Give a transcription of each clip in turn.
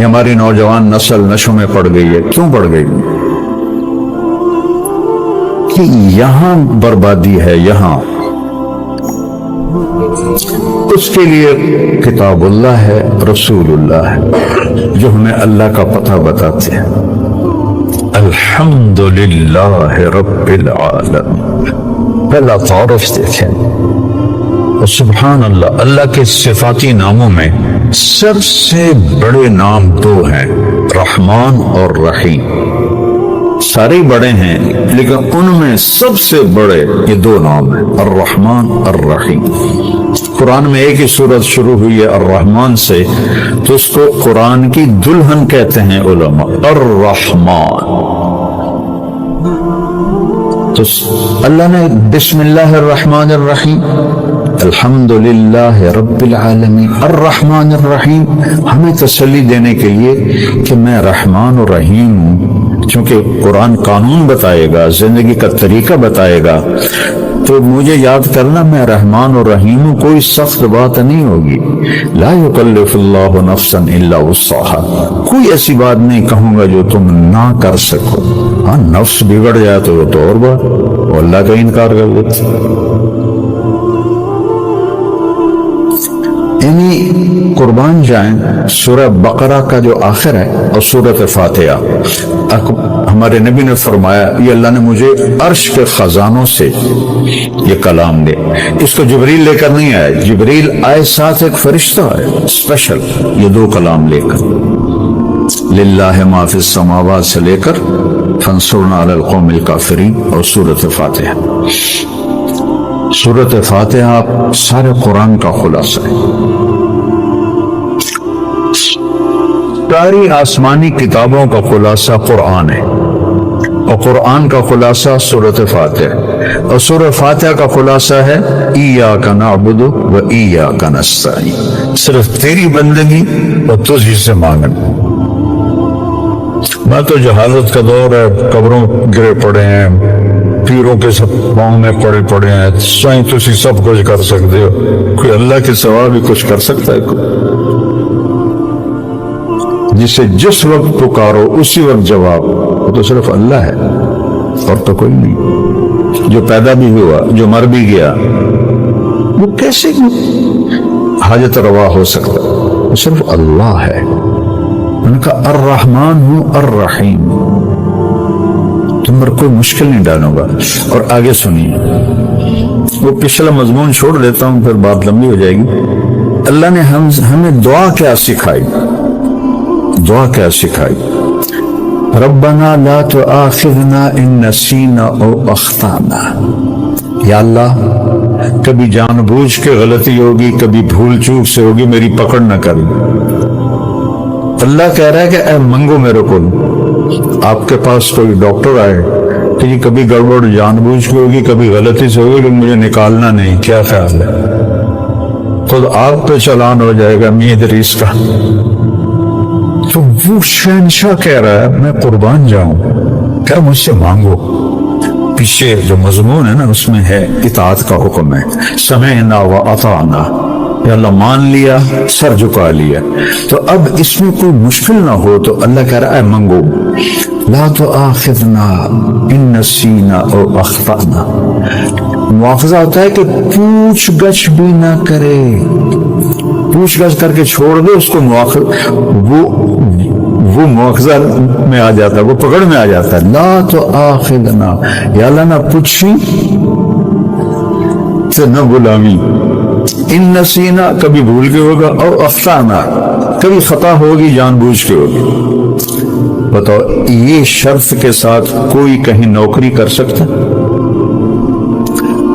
ہماری نوجوان نسل نشوں میں پڑ گئی ہے. کیوں پڑ گئی؟ کہ یہاں بربادی ہے. یہاں اس کے لیے کتاب اللہ ہے، رسول اللہ ہے، جو ہمیں اللہ کا پتہ بتاتے ہیں. الحمدللہ رب العالمین. پہلا تعارف دیکھیں. اور سبحان اللہ، اللہ کے صفاتی ناموں میں سب سے بڑے نام دو ہیں، رحمان اور رحیم. سارے بڑے ہیں لیکن ان میں سب سے بڑے یہ دو نام ہیں، الرحمن الرحیم. قرآن میں ایک ہی سورت شروع ہوئی ہے الرحمن سے، تو اس کو قرآن کی دلہن کہتے ہیں علماء، الرحمن. تو اللہ نے بسم اللہ الرحمن الرحیم، الحمدللہ رب العالمین، الرحمن الرحیم، ہمیں تسلی دینے کے لیے کہ میں رحمان و رحیم ہوں. چونکہ قرآن قانون بتائے گا، زندگی کا طریقہ بتائے گا، تو مجھے یاد کرنا میں رحمان و رحیم ہوں. کوئی سخت بات نہیں ہوگی. لا یکلف اللہ نفسا الا وسعها. کوئی ایسی بات نہیں کہوں گا جو تم نہ کر سکو. ہاں، نفس بگڑ جائے تو وہ تو اور بات، وہ اللہ کا انکار کر دیتے. یعنی قربان جائیں سورہ بقرہ کا جو آخر ہے اور سورۃ فاتحہ، ہمارے نبی نے فرمایا یہ اللہ نے مجھے عرش کے خزانوں سے یہ کلام دے. اس کو جبریل لے کر نہیں آئے، جبریل آئے ساتھ ایک فرشتہ ہے اسپیشل، یہ دو کلام لے کر. للہ ما فی السماوات سے لے کر فانصرنا علی القوم الکافرین اور سورۃ فاتحہ. سورۃ فاتحہ سارے قرآن کا خلاصہ ہے. ساری آسمانی کتابوں کا خلاصہ قرآن ہے، اور قرآن کا خلاصہ سورۃ فاتحہ، اور سورۃ فاتحہ کا خلاصہ ہے ایاک نعبد و ایاک نستعین. صرف تیری بندگی اور تجھ سے مانگنا. میں تو جہالت کا دور ہے، قبروں گرے پڑے ہیں، پیروں کے سب پاؤں میں پڑے ہیں، سائیں تسی سب کچھ کر سکتے ہو. کوئی اللہ کے سوا بھی کچھ کر سکتا ہے؟ کوئی جسے جس وقت پکارو اسی وقت جواب، وہ تو صرف اللہ ہے اور تو کوئی نہیں. جو پیدا بھی ہوا، جو مر بھی گیا، وہ کیسے حاجت روا ہو سکتا؟ وہ صرف اللہ ہے. ان کا الرحمن ہوں الرحیم. تم پر کوئی مشکل نہیں ڈالوں گا. اور آگے سنیے، وہ پچھلا مضمون چھوڑ دیتا ہوں، پھر بات لمبی ہو جائے گی. اللہ نے ہمیں دعا کیا سکھائی؟ دعا کیا سکھائی؟ ربنا لا تؤاخذنا ان نسینا او اخطانا. یا اللہ، کبھی جان بوجھ کے غلطی ہوگی، کبھی بھول چوک سے ہوگی، میری پکڑ نہ کر. اللہ کہہ رہا ہے کہ اے منگو میرے کو. آپ کے پاس کوئی ڈاکٹر آئے کہ جی کبھی گڑبڑ جان بوجھ کے ہوگی، کبھی غلطی سے ہوگی، لیکن مجھے نکالنا نہیں، کیا خیال ہے؟ خود آپ پہ چلان ہو جائے گا میاں ادریس کا. تو وہ شہنشاہ کہہ رہا ہے میں قربان جاؤں، کیا مجھ سے مانگو. پیچھے جو مضمون ہے نا اس میں ہے اطاعت کا حکم ہے، سمعنا و اطعنا. یا اللہ مان لیا، سر جھکا لیا. تو اب اس میں کوئی مشکل نہ ہو تو اللہ کہہ رہا ہے منگو. لا تؤاخذنا ان نسینا او اخطانا. مواخذہ ہوتا ہے کہ پوچھ گچھ بھی نہ کرے، پوچھ گچھ کر کے چھوڑ دے اس کو. وہ مواخذہ میں آ جاتا ہے، وہ پکڑ میں آ جاتا ہے. لا تؤاخذنا، یا اللہ نہ پوچھی تو نہ غلامی. ان نسینا، کبھی بھول کے ہوگا، او اخطانا، کبھی خطا ہوگی جان بوجھ کے ہوگی. بتاؤ یہ شرط کے ساتھ کوئی کہیں نوکری کر سکتا؟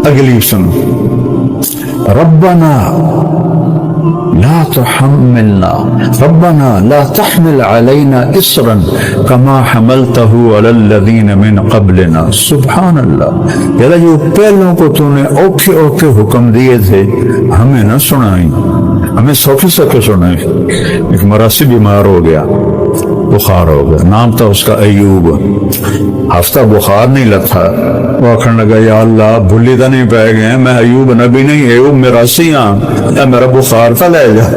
اگلی سنو، ربنا لا تحملنا، ربنا لا تحمل علينا اصرا كما حملته على الذين من قبلنا. سبحان اللہ. یار جو پہلوں کو تو نے اوکھے اوکھے حکم دیے تھے ہمیں نہ سنائیں، ہمیں سوکھے سوکھے سنائیں. ایک مراسی بیمار ہو گیا، بخار ہو گیا، نام تھا اس کا ایوب. ہفتہ بخار نہیں لگتا، وہ آخر لگا یا اللہ بھولی تو نہیں پہ گئے، میں ایوب نبی نہیں، ایوب میرا سیاں، یا میرا بخار تھا لے جا.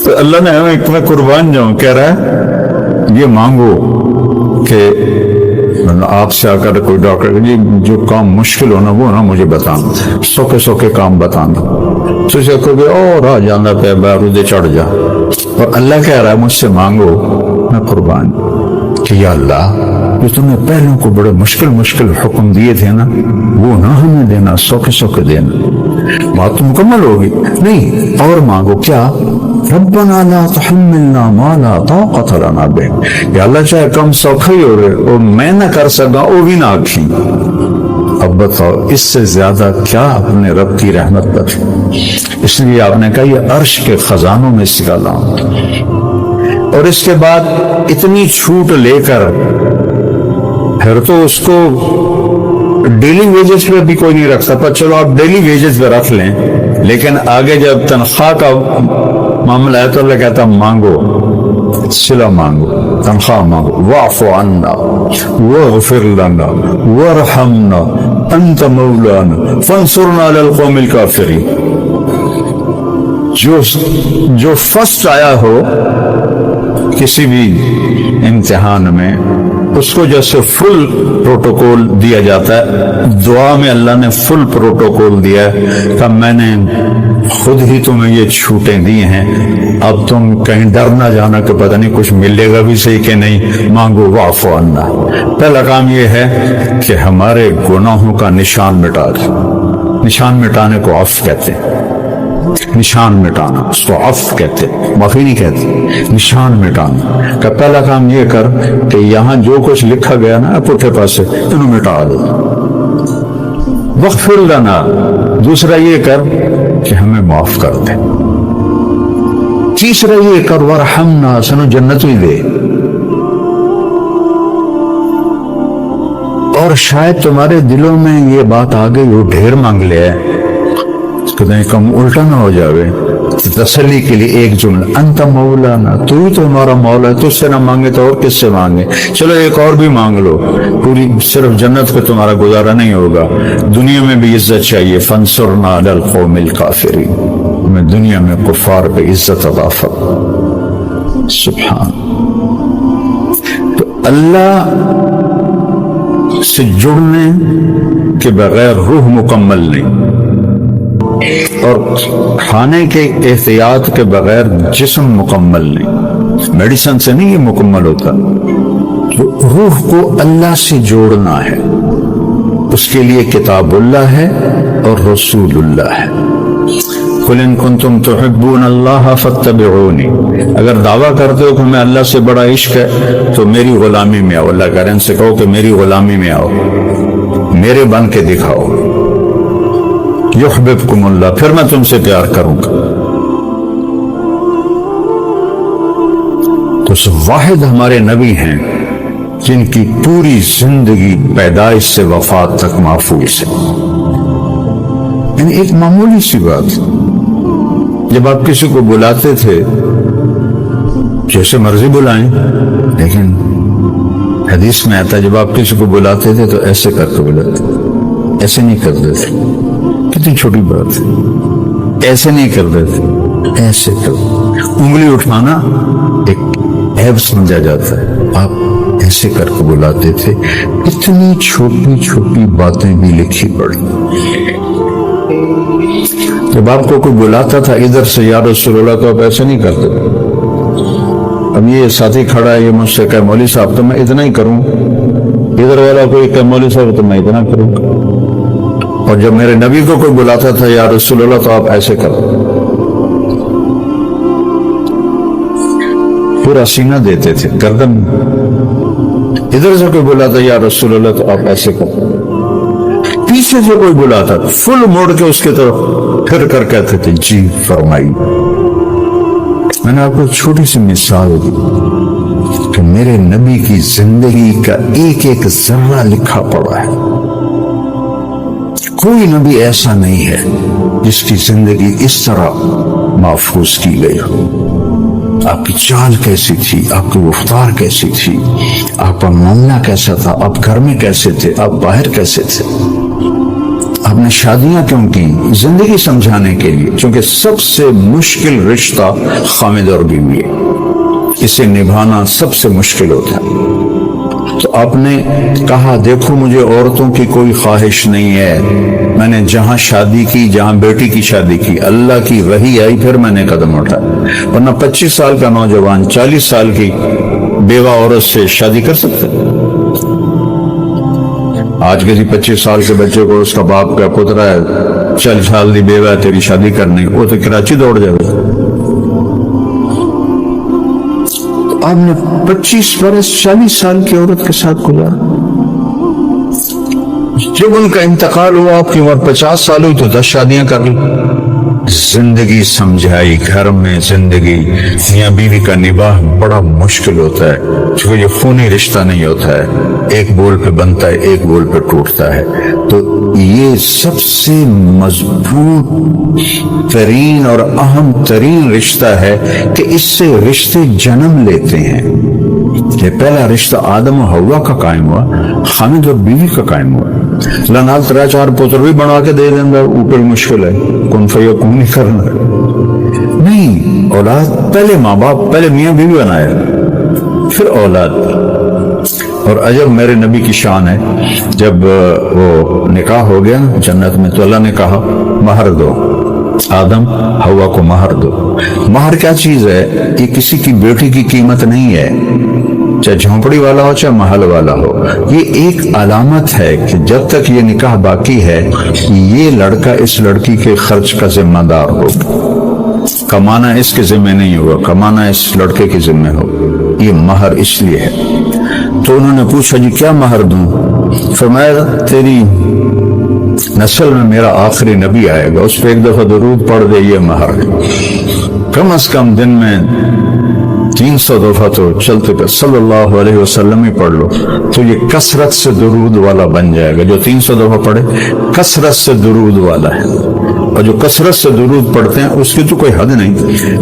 تو اللہ نے ہمیں میں قربان جاؤں کہہ رہا ہے یہ مانگو کہ آپ سے آ کر کوئی ڈاکٹر جی جو کام مشکل ہونا وہ نا مجھے بتانا، سوکھے سوکھے کام بتانا، تو اسے کہو گے اور آ جانا پہ بارودے چڑھ جا، اور اللہ کہہ رہا ہے مجھ سے مانگو، میں قربان کہ یا اللہ جو تم نے پہلوں کو بڑے مشکل حکم دیے تھے نا وہ نہ ہمیں دینا، سوکھے سوکھے دینا، بات تو مکمل ہوگی نہیں، اور مانگو کیا ربنا لا تحملنا ما لا طاقت لنا به، یا اللہ چاہے کم سوکھا ہی ہو رہے اور میں نہ کر سکا وہ بھی نہ آکھی، اب بتاؤ اس سے زیادہ کیا اپنے رب کی رحمت پر، اس لیے آپ نے کہا یہ عرش کے خزانوں میں سے نکالا ہوں، اور اس کے بعد اتنی چھوٹ لے کر پھر تو اس کو ڈیلی ویجز پہ بھی کوئی نہیں رکھ سکتا، چلو آپ ڈیلی ویجز پہ رکھ لیں، لیکن آگے جب تنخواہ کا معاملہ ہے تو اللہ کہتا مانگو، صلہ مانگو، تنخواہ مانگو، واعف عنا واغفر لنا وارحمنا انت مولانا فانصرنا علی القوم الکافرین۔ جو فرسٹ آیا ہو کسی بھی امتحان میں اس کو جیسے فل پروٹوکول دیا جاتا ہے، دعا میں اللہ نے فل پروٹوکول دیا ہے کہ میں نے خود ہی تمہیں یہ چھوٹیں دی ہیں، اب تم کہیں ڈر نہ جانا کہ پتہ نہیں کچھ ملے گا بھی صحیح کہ نہیں، مانگو واعف عنا۔ پہلا کام یہ ہے کہ ہمارے گناہوں کا نشان مٹا دو، نشان مٹانے کو عفو کہتے ہیں، نشان مٹانا اس کو عفو کہتے، معافی نہیں کہتے، نشان مٹانا کا پہلا کام یہ کر کہ یہاں جو کچھ لکھا گیا نا پٹھے پاسے انہوں مٹا دو، واغفر لنا دوسرا یہ کر کہ ہمیں معاف کر دے، تیسرا یہ کر ورحمنا سنو جنت بھی دے، اور شاید تمہارے دلوں میں یہ بات آ گئی وہ ڈھیر مانگ لیا ہے، کہیں کم الٹا نہ ہو جاوے، تسلی کے لیے ایک جملہ انت مولانا، تو ہی تو ہمارا مولا ہے، تجھ سے نہ مانگے تو اور کس سے مانگے، چلو ایک اور بھی مانگ لو، پوری صرف جنت پہ تمہارا گزارا نہیں ہوگا، دنیا میں بھی عزت چاہیے، فانصرنا علی القوم الکافرین، ہمیں دنیا میں کفار پہ عزت عطا فرما۔ سبحان، تو اللہ سے جڑنے کے بغیر روح مکمل نہیں، اور کھانے کے احتیاط کے بغیر جسم مکمل نہیں، میڈیسن سے نہیں یہ مکمل ہوتا، تو روح کو اللہ سے جوڑنا ہے، اس کے لیے کتاب اللہ ہے اور رسول اللہ ہے، قل ان کنتم تحبون اللہ فاتبعونی، اگر دعویٰ کرتے ہو کہ ہمیں اللہ سے بڑا عشق ہے تو میری غلامی میں آؤ، اللہ کہہ رہے ہیں ان سے کہو کہ میری غلامی میں آؤ، میرے بن کے دکھاؤ، یحببکم اللہ، پھر میں تم سے پیار کروں گا۔ تو واحد ہمارے نبی ہیں جن کی پوری زندگی پیدائش سے وفات تک محفوظ ہے، یعنی ایک معمولی سی بات، جب آپ کسی کو بلاتے تھے جیسے مرضی بلائیں، لیکن حدیث میں آتا جب آپ کسی کو بلاتے تھے تو ایسے کر کے بلاتے، ایسے نہیں کرتے تھے، کتنی چھوٹی بات ہے، ایسے نہیں کرتے تھے، ایسے کر، انگلی اٹھانا ایک عیب سمجھا جاتا ہے، آپ ایسے کر کے بلاتے تھے، اتنی چھوٹی چھوٹی باتیں بھی لکھی پڑی۔ جب آپ کو کوئی بلاتا تھا ادھر سے یا رسول اللہ تو آپ ایسے نہیں کرتے تھے، اب یہ ساتھی کھڑا ہے یہ مجھ سے کہے مولوی صاحب تو میں اتنا ہی کروں، ادھر والا کوئی کہے مولوی صاحب تو میں اتنا کروں، اور جب میرے نبی کو کوئی بلاتا تھا یا رسول اللہ تو آپ ایسے کرو، پورا سینہ دیتے تھے، گردن، ادھر سے کوئی بلاتا یا رسول اللہ تو آپ ایسے کرو، پیچھے سے کوئی بلاتا فل موڑ کے اس کے طرف پھر کر کہتے تھے جی فرمائی۔ میں نے آپ کو چھوٹی سی مثال دی کہ میرے نبی کی زندگی کا ایک ایک ذرہ لکھا پڑا ہے، کوئی نبی ایسا نہیں ہے جس کی زندگی اس طرح محفوظ کی گئی ہو، آپ کی چال کیسی تھی، آپ کی رفتار کیسی تھی، آپ کا معاملہ کیسا تھا، آپ گھر میں کیسے تھے، آپ باہر کیسے تھے، آپ نے نے شادیاں کیوں کی؟ زندگی سمجھانے کے لیے، چونکہ سب سے مشکل رشتہ خامد اور بیوی ہے، اسے نبھانا سب سے مشکل ہوتا ہے۔ تو آپ نے کہا دیکھو مجھے عورتوں کی کوئی خواہش نہیں ہے، میں نے جہاں شادی کی، جہاں بیٹی کی شادی کی، اللہ کی وحی آئی پھر میں نے قدم اٹھایا، ورنہ 25 سال کا نوجوان 40 سال کی بیوہ عورت سے شادی کر سکتے؟ آج کسی 25 سال کے بچے کو اس کا باپ کا پترا ہے 40 سال کی بیوہ ہے تیری شادی کرنی، وہ تو کراچی دوڑ جائے گا۔ آپ نے 25 برس 40 سال کی عورت کے ساتھ گزارا، جب ان کا انتقال ہوا آپ کی عمر 50 سال ہوئی تو 10 شادیاں کر لی۔ زندگی سمجھائی، گھر میں زندگی میاں بیوی کا نباہ بڑا مشکل ہوتا ہے، کیونکہ یہ خونی رشتہ نہیں ہوتا ہے، ایک بول پہ بنتا ہے ایک بول پہ ٹوٹتا ہے۔ تو یہ سب سے مضبوط ترین اور اہم ترین رشتہ ہے کہ اس سے رشتے جنم لیتے ہیں۔ یہ پہلا رشتہ آدم و حوا کا قائم ہوا، خامد اور بیوی کا قائم ہوا۔ اللہ نال 3-4 پتر بھی بنا کے دے دیں گا، اوپر مشکل ہے، کن فیکون نہیں کرنا نہیں۔ اولاد پہلے ماں باپ، پہلے میاں بیوی بنایا پھر اولاد۔ اور عجب میرے نبی کی شان ہے، جب وہ نکاح ہو گیا جنت میں تو اللہ نے کہا مہر دو، آدم حوا کو مہر دو۔ مہر کیا چیز ہے؟ یہ کسی کی بیٹی کی قیمت نہیں ہے، چاہے جھونپڑی والا ہو چاہے محل والا ہو، یہ ایک علامت ہے کہ جب تک یہ نکاح باقی ہے یہ لڑکا اس لڑکی کے خرچ کا ذمہ دار ہو، کمانا اس کے ذمہ نہیں ہوگا، کمانا اس لڑکے کے ذمہ ہو۔ یہ مہر اس لیے ہے۔ تو انہوں نے پوچھا جی کیا مہر دوں؟ فرمایا تیری نسل میں میرا آخری نبی آئے گا، اس پہ ایک دفعہ درود پڑھ دے، یہ مہر ہے۔ کم از کم دن میں 300 دفعہ تو چلتے پہ صلی اللہ علیہ وسلم ہی پڑھ لو تو یہ کثرت سے درود والا بن جائے گا۔ جو 300 دفعہ پڑھے کثرت سے درود والا ہے، اور جو کثرت سے درود پڑھتے ہیں اس کی تو کوئی حد نہیں،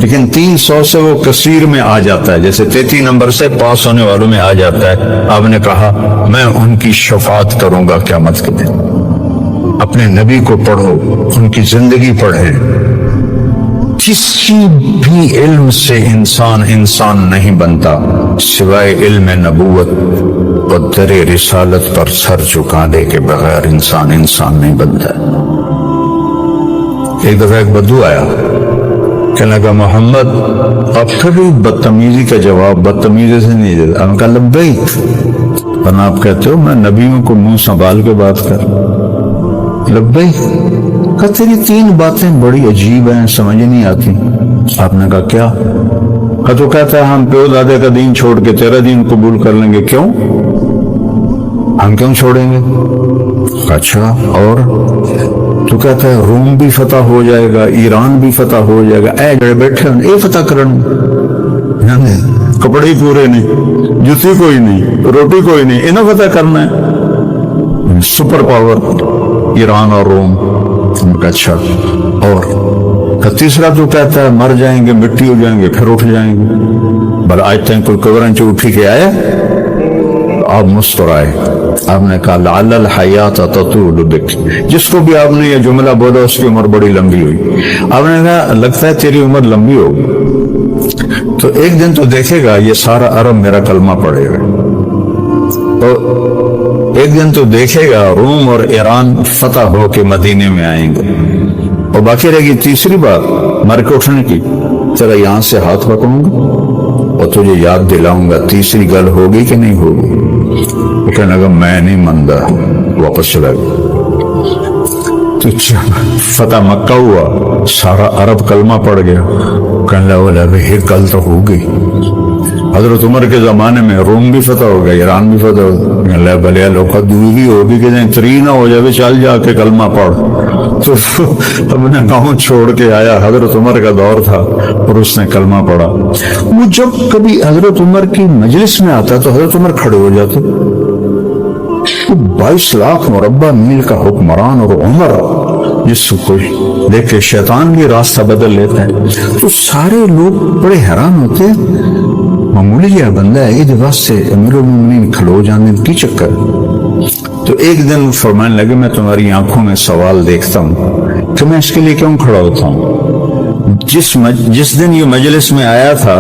لیکن 300 سے وہ کثیر میں آ جاتا ہے، جیسے 33 نمبر سے پاس ہونے والوں میں آ جاتا ہے۔ آپ نے کہا میں ان کی شفاعت کروں گا قیامت کے دن۔ اپنے نبی کو پڑھو، ان کی زندگی پڑھیں۔ کسی بھی علم سے انسان نہیں بنتا سوائے علم نبوت اور در رسالت پر سر جھکانے کے بغیر انسان نہیں بنتا۔ ایک دفعہ ایک بدو آیا، کہنے لگا محمد آپ کبھی بدتمیزی کا جواب بدتمیزی سے نہیں دیتا۔ ہم کہا لبیک، ورنہ آپ کہتے ہو میں نبیوں کو منہ سنبھال کے بات کر۔ لبیک، کہا تیری 3 باتیں بڑی عجیب ہیں، سمجھ نہیں آتی۔ آپ نے کہا کیا؟ کہا تو کہتا ہے ہم پیو دادے کا دین چھوڑ کے تیرا دین قبول کر لیں گے۔ کیوں؟ ہم کیوں چھوڑیں گے؟ اچھا اور؟ تو کہتا ہے روم بھی فتح ہو جائے گا، ایران بھی فتح ہو جائے گا، اے جڑے بیٹھے ہیں اے فتح کرن، کپڑے پورے نہیں، جوتی کوئی نہیں، روٹی کوئی نہیں، انہیں فتح کرنا ہے، سپر پاور ایران اور روم۔ اچھا اور؟ تیسرا تو کہتا ہے مر جائیں گے، مٹی ہو جائیں گے، پھر اٹھ جائیں گے۔ بل آج تک کوئی قبرن سے اٹھی کے آیا؟ آپ مسکرائے۔ آپ نے کہا لعل الحیات تطول بک، جس کو بھی آپ نے یہ جملہ بولا اس کی عمر بڑی لمبی ہوئی۔ آپ نے کہا لگتا ہے تیری عمر لمبی ہوگی، تو ایک دن تو دیکھے گا یہ سارا عرب میرا کلمہ پڑھے گا، تو ایک دن تو دیکھے گا روم اور ایران فتح ہو کے مدینے میں آئیں گے، اور باقی رہے گی تیسری بات مر کے اٹھنے کی، تیرا یہاں سے ہاتھ پکڑوں گا اور تجھے یاد دلاؤں گا تیسری گل ہوگی کہ نہیں ہوگی۔ وہ کہنے لگا میں نہیں مانتا، واپس چلا گیا۔ تو فتح مکہ ہوا، سارا عرب کلمہ پڑ گیا، کہنے لگا یہ گل تو ہوگی۔ حضرت عمر کے زمانے میں روم بھی فتح ہو گیا، ایران بھی فتح ہو گیا، بھلے لوگ دوری ہوگی کہ نہیں تری نہ ہو جائے، چل جا کے کلمہ پڑھ۔ تو ہم نے گاؤں چھوڑ کے آیا، حضرت عمر کا دور تھا اور اس نے کلمہ پڑھا۔ وہ جب کبھی حضرت عمر کی مجلس میں آتا تو حضرت عمر کھڑے ہو جاتے۔ 22 لاکھ مربع میل کا حکمران اور عمر جس کو دیکھ کے شیطان بھی راستہ بدل لیتا ہے، تو سارے لوگ بڑے حیران ہوتے ہیں، معمولی یہ بندہ ہے یہ واسطے امیر المومنین کھلو جانے کی چکر۔ تو ایک دن فرمانے لگے میں تمہاری آنکھوں میں سوال دیکھتا ہوں کہ میں اس کے لیے کیوں کھڑا ہوتا ہوں؟ جس دن یہ مجلس میں آیا تھا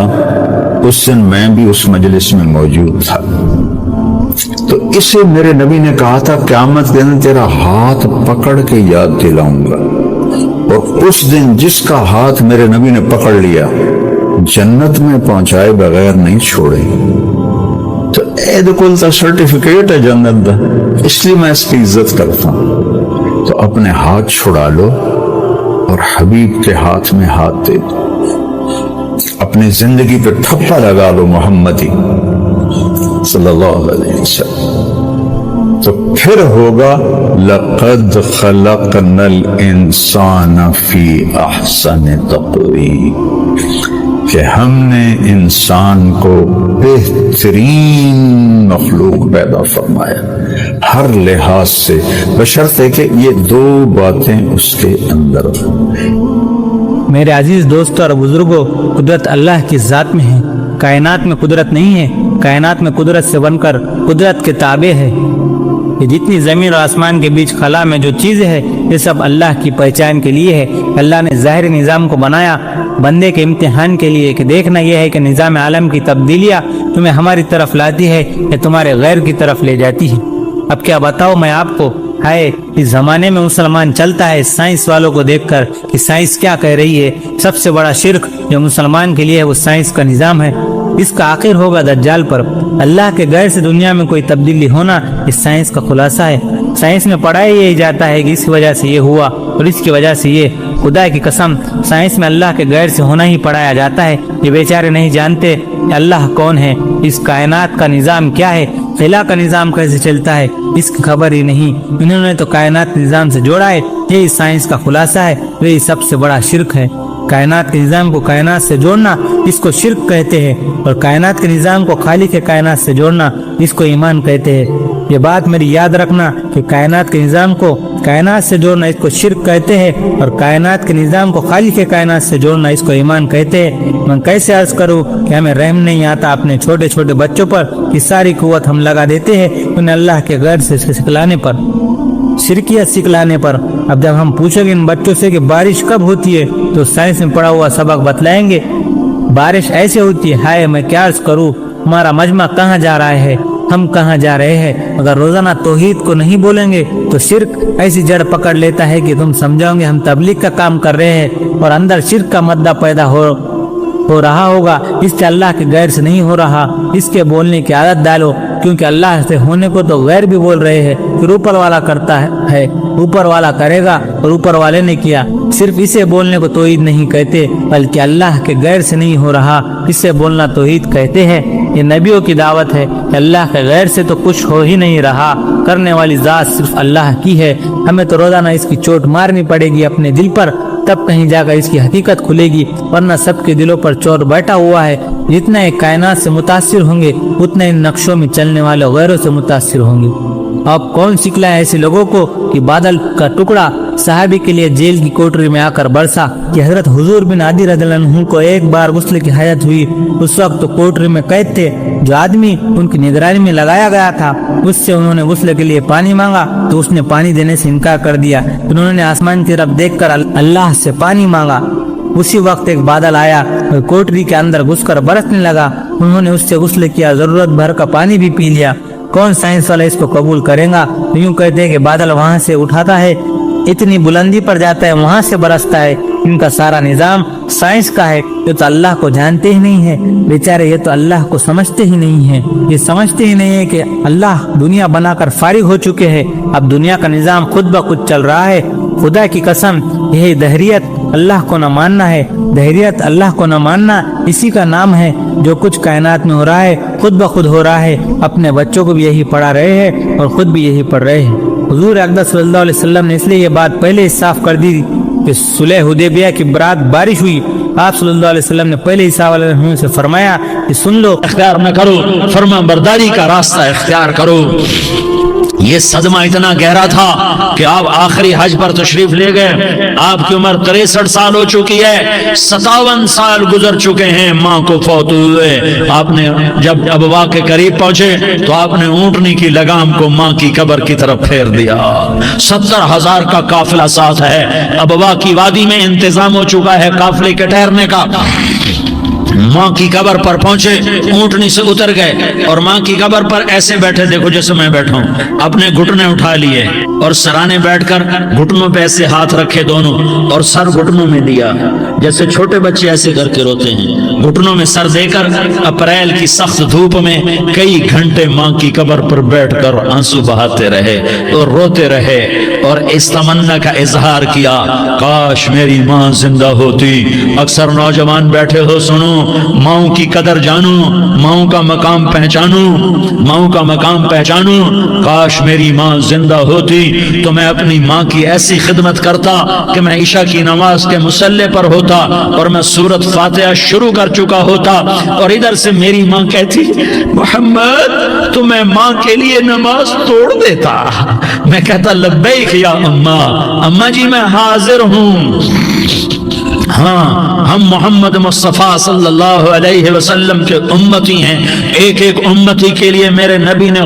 اس دن میں بھی اس مجلس میں موجود تھا، تو اسے میرے نبی نے کہا تھا قیامت کے دن تیرا ہاتھ پکڑ کے یاد دلاؤں گا، اور اس دن جس کا ہاتھ میرے نبی نے پکڑ لیا جنت میں پہنچائے بغیر نہیں چھوڑے۔ تو اید کل تا سرٹیفکیٹ ہے جنت دا، اس لیے میں اس کی عزت کرتا ہوں۔ تو اپنے ہاتھ چھڑا لو اور حبیب کے ہاتھ میں ہاتھ دے دو، اپنی زندگی پہ ٹھپا لگا لو محمدی صلی اللہ علیہ وسلم، تو پھر ہوگا لقد خلقنا الانسان فی احسن تقویم، کہ ہم نے انسان کو بہترین مخلوق پیدا فرمایا ہر لحاظ سے، بشرطے کہ یہ دو باتیں اس کے اندر ہوں۔ میرے عزیز دوستو اور بزرگوں، قدرت اللہ کی ذات میں ہے، کائنات میں قدرت نہیں ہے، کائنات میں قدرت سے بن کر قدرت کے تابع ہے۔ یہ جتنی زمین اور آسمان کے بیچ خلا میں جو چیزیں ہے یہ سب اللہ کی پہچان کے لیے ہے۔ اللہ نے ظاہری نظام کو بنایا بندے کے امتحان کے لیے، کہ دیکھنا یہ ہے کہ نظام عالم کی تبدیلیاں تمہیں ہماری طرف لاتی ہے یا تمہارے غیر کی طرف لے جاتی ہے۔ اب کیا بتاؤ میں آپ کو، ہائے اس زمانے میں مسلمان چلتا ہے سائنس والوں کو دیکھ کر کہ سائنس کیا کہہ رہی ہے۔ سب سے بڑا شرک جو مسلمان کے لیے ہے وہ سائنس کا نظام ہے، اس کا آخر ہوگا دجال پر۔ اللہ کے غیر سے دنیا میں کوئی تبدیلی ہونا اس سائنس کا خلاصہ ہے۔ سائنس میں پڑھایا یہی جاتا ہے کہ اس کی وجہ سے یہ ہوا اور اس کی وجہ سے یہ۔ خدا کی قسم سائنس میں اللہ کے غیر سے ہونا ہی پڑھایا جاتا ہے۔ یہ بیچارے نہیں جانتے کہ اللہ کون ہے، اس کائنات کا نظام کیا ہے، خلا کا نظام کیسے چلتا ہے، اس کی خبر ہی نہیں۔ انہوں نے تو کائنات نظام سے جوڑا ہے، یہی سائنس کا خلاصہ ہے، یہی سب سے بڑا شرک ہے۔ کائنات کے نظام کو کائنات سے جوڑنا اس کو شرک کہتے ہیں، اور کائنات کے نظام کو خالق کے کائنات سے جوڑنا اس کو ایمان کہتے ہیں۔ یہ بات میری یاد رکھنا کہ کائنات کے نظام کو کائنات سے جوڑنا اس کو شرک کہتے ہیں، اور کائنات کے نظام کو خالق کے کائنات سے جوڑنا اس کو ایمان کہتے ہیں۔ میں کیسے عرض کروں کہ ہمیں رحم نہیں آتا اپنے چھوٹے چھوٹے بچوں پر کہ ساری قوت ہم لگا دیتے ہیں انہیں اللہ کے غیر سے سکھلانے پر، شرکیت سکھلانے پر۔ اب جب ہم پوچھیں گے ان بچوں سے کہ بارش کب ہوتی ہے تو سائنس میں پڑھا ہوا سبق بتلائیں گے بارش ایسے ہوتی ہے۔ ہائے میں کیا عرض کروں، ہمارا مجمع کہاں جا رہا ہے، ہم کہاں جا رہے ہیں۔ اگر روزانہ توحید کو نہیں بولیں گے تو شرک ایسی جڑ پکڑ لیتا ہے کہ تم سمجھاؤ گے ہم تبلیغ کا کام کر رہے ہیں، اور اندر شرک کا مادہ پیدا ہو رہا ہوگا، اس سے اللہ کے غیر سے نہیں ہو رہا۔ اس کے بولنے کی عادت ڈالو، کیونکہ اللہ سے ہونے کو تو غیر بھی بول رہے ہیں، پھر اوپر والا کرتا ہے، اوپر والا کرے گا اور اوپر والے نے کیا۔ صرف اسے بولنے کو توحید نہیں کہتے، بلکہ اللہ کے غیر سے نہیں ہو رہا اسے بولنا توحید کہتے ہیں۔ یہ نبیوں کی دعوت ہے کہ اللہ کے غیر سے تو کچھ ہو ہی نہیں رہا، کرنے والی ذات صرف اللہ کی ہے۔ ہمیں تو روزانہ اس کی چوٹ مارنی پڑے گی اپنے دل پر، تب کہیں جا کر اس کی حقیقت کھلے گی، ورنہ سب کے دلوں پر چور بیٹھا ہوا ہے۔ جتنا ایک کائنات سے متاثر ہوں گے اتنا ان نقشوں میں چلنے والے غیروں سے متاثر ہوں گے۔ اب کون سکھلا ہے ایسے لوگوں کو کہ بادل کا ٹکڑا صحابی کے لیے جیل کی کوٹری میں آ کر برسا، کہ حضرت حضور بن عدی رضی اللہ عنہ کو ایک بار غسل کی حاجت ہوئی، اس وقت تو کوٹری میں قید تھے، جو آدمی ان کی نگرانی میں لگایا گیا تھا اس سے انہوں نے غسل کے لیے پانی مانگا تو اس نے پانی دینے سے انکار کر دیا۔ انہوں نے آسمان کی طرف دیکھ کر اللہ سے پانی مانگا، اسی وقت ایک بادل آیا اور کوٹری کے اندر گھس کر برسنے لگا، انہوں نے اس سے غسل کیا، ضرورت بھر کا پانی بھی پی لیا۔ کون سائنس والا اس کو قبول کرے گا؟ یوں کہتے ہیں کہ بادل وہاں سے اٹھاتا ہے، اتنی بلندی پر جاتا ہے، وہاں سے برستا ہے، ان کا سارا نظام سائنس کا ہے۔ یہ تو اللہ کو جانتے ہی نہیں ہے بیچارے، یہ تو اللہ کو سمجھتے ہی نہیں ہے، یہ سمجھتے ہی نہیں ہے کہ اللہ دنیا بنا کر فارغ ہو چکے ہیں، اب دنیا کا نظام خود بخود چل رہا ہے۔ خدا کی قسم یہی دہریت اللہ کو نہ ماننا ہے، دہریت اللہ کو نہ ماننا اسی کا نام ہے۔ جو کچھ کائنات میں ہو رہا ہے خود بخود ہو رہا ہے، اپنے بچوں کو بھی یہی پڑھا رہے ہیں اور خود بھی یہی پڑھ رہے ہیں۔ حضور اقدس صلی اللہ علیہ وسلم نے اس لیے یہ بات پہلے ہی صاف کر دی کہ صلح حدیبیہ کی برات بارش ہوئی، آپ صلی اللہ علیہ وسلم نے پہلے ہی صحابہ علیہ سے فرمایا کہ سن لو، اختیار نہ کرو، فرما برداری کا راستہ اختیار کرو۔ یہ صدمہ اتنا گہرا تھا کہ آپ آخری حج پر تشریف لے گئے، آپ کی عمر 63 سال ہو چکی ہے، 57 سال گزر چکے ہیں ماں کو فوت ہوئے۔ آپ نے جب ابوا کے قریب پہنچے تو آپ نے اونٹنی کی لگام کو ماں کی قبر کی طرف پھیر دیا۔ 70,000 کا قافلہ ساتھ ہے، ابوا کی وادی میں انتظام ہو چکا ہے قافلے کے ٹھہرنے کا۔ ماں کی قبر پر پہنچے، اونٹنی سے اتر گئے اور ماں کی قبر پر ایسے بیٹھے، دیکھو جیسے میں بیٹھا ہوں، اپنے گھٹنے اٹھا لیے اور سرانے بیٹھ کر گھٹنوں پہ ایسے ہاتھ رکھے دونوں اور سر گھٹنوں میں دیا، جیسے چھوٹے بچے ایسے کر کے روتے ہیں، گھٹنوں میں سر دے کر اپریل کی سخت دھوپ میں کئی گھنٹے ماں کی قبر پر بیٹھ کر آنسو بہاتے رہے اور روتے رہے اور اس تمنا کا اظہار کیا، کاش میری ماں زندہ ہوتی۔ اکثر نوجوان بیٹھے ہو، سنو، ماؤں کی قدر جانو، ماؤں کا مقام پہچانو، ماؤں کا مقام پہچانو۔ کاش میری ماں زندہ ہوتی تو میں اپنی ماں کی ایسی خدمت کرتا کہ میں عشاء کی نماز کے مصلی پر ہوتا اور میں سورۃ فاتحہ شروع کر چکا ہوتا اور ادھر سے میری ماں کہتی، محمد تو میں ماں کے لیے نماز توڑ دیتا۔ میں کہتا، لبیک یا اماں، اماں جی میں حاضر ہوں۔ ہاں، ہم محمد مصطفیٰ صلی اللہ علیہ وسلم کے امتی ہیں، ایک ایک امتی کے لیے میرے نبی نے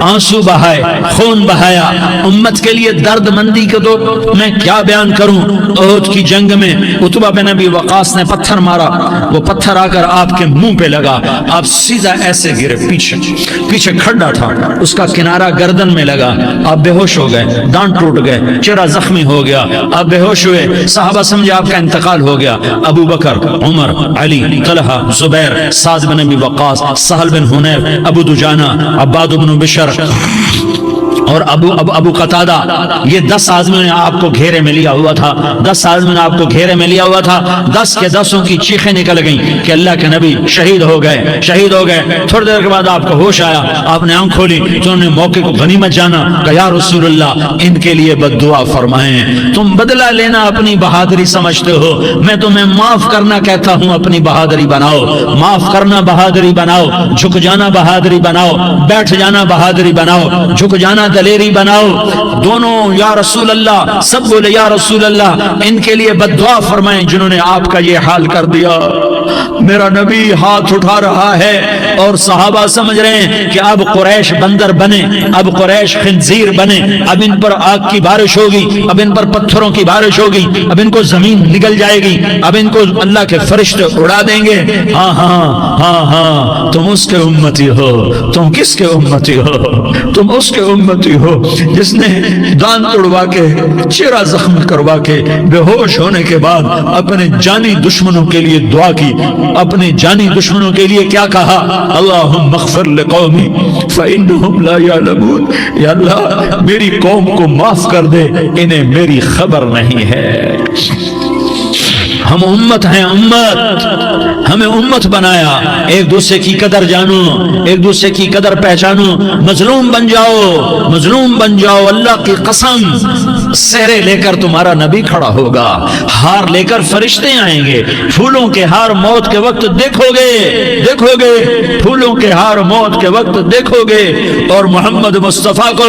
آنسو بہائے، خون بہایا، امت کے لیے درد مندی کو تو میں کیا بیان کروں۔ احد کی جنگ میں عتبہ بن ابی وقاص نے پتھر مارا، وہ پتھر آ کر آپ کے منہ پہ لگا، آپ سیدھا ایسے گرے، پیچھے کھڈا تھا، اس کا کنارہ گردن میں لگا، آپ بے ہوش ہو گئے، دانت ٹوٹ گئے، چہرہ زخمی ہو گیا، آپ بے ہوش ہوئے، صحابہ سمجھے آپ کا انتقال ہو گیا۔ ابو بکر، عمر، علی، طلحہ، زبیر، سعد بن ابی وقاص، سہل بن حنیف، ابو دجانہ، عباد بن بشر اور ابو قتادہ، یہ 10 آدمیوں نے آپ کو گھیرے میں لیا ہوا تھا، 10 آدمیوں نے آپ کو گھیرے میں لیا ہوا تھا، 10 کے 10 کی چیخیں نکل گئیں کہ اللہ کے نبی شہید ہو گئے، شہید ہو گئے۔ تھوڑی دیر کے بعد آپ کو ہوش آیا، آپ نے آنکھ کھولی تو انہوں نے موقع کو غنیمت جانا کہ یا رسول اللہ ان کے لیے بد دعا فرمائیں۔ تم بدلہ لینا اپنی بہادری سمجھتے ہو، میں تمہیں معاف کرنا کہتا ہوں، اپنی بہادری بناؤ، معاف کرنا بہادری بناؤ، جھک جانا بہادری بناؤ، بیٹھ جانا بہادری بناؤ، جھک جانا دلیری بناؤ۔ دونوں یا رسول اللہ، سب بولے یا رسول اللہ، ان کے لیے بد دعا فرمائیں جنہوں نے آپ کا یہ حال کر دیا۔ میرا نبی ہاتھ اٹھا رہا ہے اور صحابہ سمجھ رہے ہیں کہ اب قریش بندر بنے، اب قریش خنزیر بنے، اب ان پر آگ کی بارش ہوگی، اب ان پر پتھروں کی بارش ہوگی، اب ان کو زمین نگل جائے گی، اب ان کو اللہ کے فرشتے اڑا دیں گے۔ ہاں ہاں ہاں ہاں، تم اس کے امتی ہو۔ تم کس کے امتی ہو؟ تم اس کے امتی ہو جس نے دان توڑوا کے، چہرہ زخم کروا کے، بے ہوش ہونے کے بعد اپنے جانی دشمنوں کے لیے دعا کی، اپنے جانی دشمنوں کے لیے کیا کہا؟ اللہم اغفر لقومی فإنہم لا یعلمون، یا اللہ میری قوم کو معاف کر دے، انہیں میری خبر نہیں ہے۔ ہم امت ہیں، امت، ہمیں امت بنایا۔ ایک دوسرے کی قدر جانو، ایک دوسرے کی قدر پہچانو، مظلوم بن جاؤ، مظلوم بن جاؤ۔ اللہ کی قسم، سہرے لے کر تمہارا نبی کھڑا ہوگا، ہار لے کر فرشتے آئیں گے، پھولوں کے ہار موت کے وقت دیکھو گے، دیکھو گے، پھولوں کے ہار موت کے وقت دیکھو گے، اور محمد مصطفیٰ کو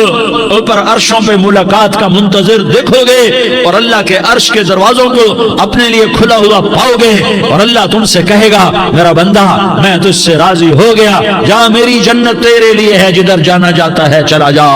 اوپر عرشوں پہ ملاقات کا منتظر دیکھو گے، اور اللہ کے عرش کے دروازوں کو اپنے لیے کھلا ہوا پاؤ گے، اور اللہ تم سے کہے گا میرا بندہ میں تجھ سے راضی ہو گیا، جا میری جنت تیرے لیے ہے، جدھر جانا جاتا ہے چلا جا۔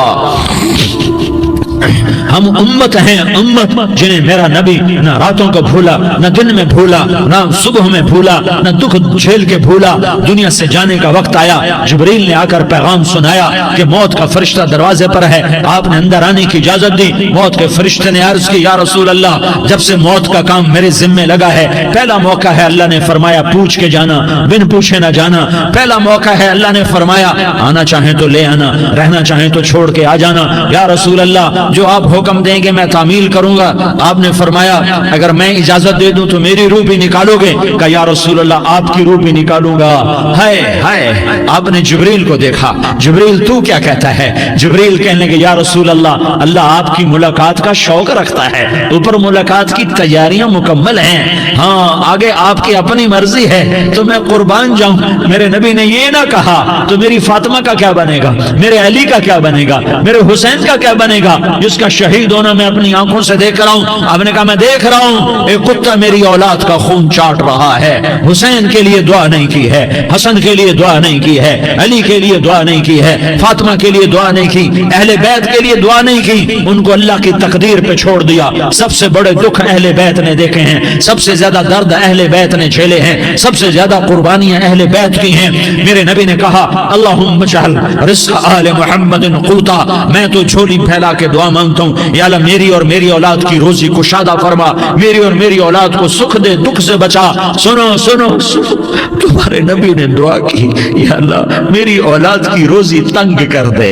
ہم امت ہیں، امت جنہیں میرا نبی نہ راتوں کو بھولا، نہ دن میں بھولا، نہ صبح میں بھولا، نہ دکھ جھیل کے بھولا۔ دنیا سے جانے کا وقت آیا، جبریل نے آ کر پیغام سنایا کہ موت کا فرشتہ دروازے پر ہے، آپ نے اندر آنے کی اجازت دی۔ موت کے فرشتے نے عرض کی، یا رسول اللہ جب سے موت کا کام میرے ذمے لگا ہے، پہلا موقع ہے، اللہ نے فرمایا پوچھ کے جانا، بن پوچھے نہ جانا۔ پہلا موقع ہے، اللہ نے فرمایا آنا چاہیں تو لے آنا، رہنا چاہیں تو چھوڑ کے آ جانا۔ یا رسول اللہ جو آپ حکم دیں گے میں تعمیل کروں گا۔ آپ نے فرمایا اگر میں اجازت دے دوں تو میری روح بھی نکالو گے؟ کہا یا رسول اللہ آپ کی روح بھی نکالوں گا۔ ہائے ہائے، آپ نے جبریل کو دیکھا، جبریل تو کیا کہتا ہے؟ جبریل کہنے لگے یا رسول اللہ، اللہ آپ کی ملاقات کا شوق رکھتا ہے، اوپر ملاقات کی تیاریاں مکمل ہیں، ہاں آگے آپ کی اپنی مرضی ہے تو میں قربان جاؤں۔ میرے نبی نے یہ نہ کہا تو میری فاطمہ کا کیا بنے گا، میرے علی کا کیا بنے گا، میرے حسین کا کیا بنے گا جس کا شہید ہونا میں اپنی آنکھوں سے دیکھ رہا ہوں۔ آپ نے کہا میں دیکھ رہا ہوں ایک کتا میری اولاد کا خون چاٹ رہا ہے، حسین کے لیے دعا نہیں کی ہے، حسن کے لیے دعا نہیں کی ہے، علی کے لیے دعا نہیں کی ہے، فاطمہ کے لیے دعا نہیں کی، اہل بیت کے لیے دعا نہیں کی، ان کو اللہ کی تقدیر پہ چھوڑ دیا۔ سب سے بڑے دکھ اہل بیت نے دیکھے ہیں، سب سے زیادہ درد اہل بیت نے جھیلے ہیں، سب سے زیادہ قربانیاں اہل بیت کی ہیں۔ میرے نبی نے کہا اللہم اجعل رزق آل محمد قوتا، میں تو جھولی پھیلا کے دعا مانگتا ہوں یا اللہ میری اور میری اولاد کی روزی کشادہ فرما، میری اور میری اولاد کو سکھ دے، دکھ سے بچا۔ سنو سنو سنو، تمہارے نبی نے دعا کی یا اللہ میری اولاد کی روزی تنگ کر دے،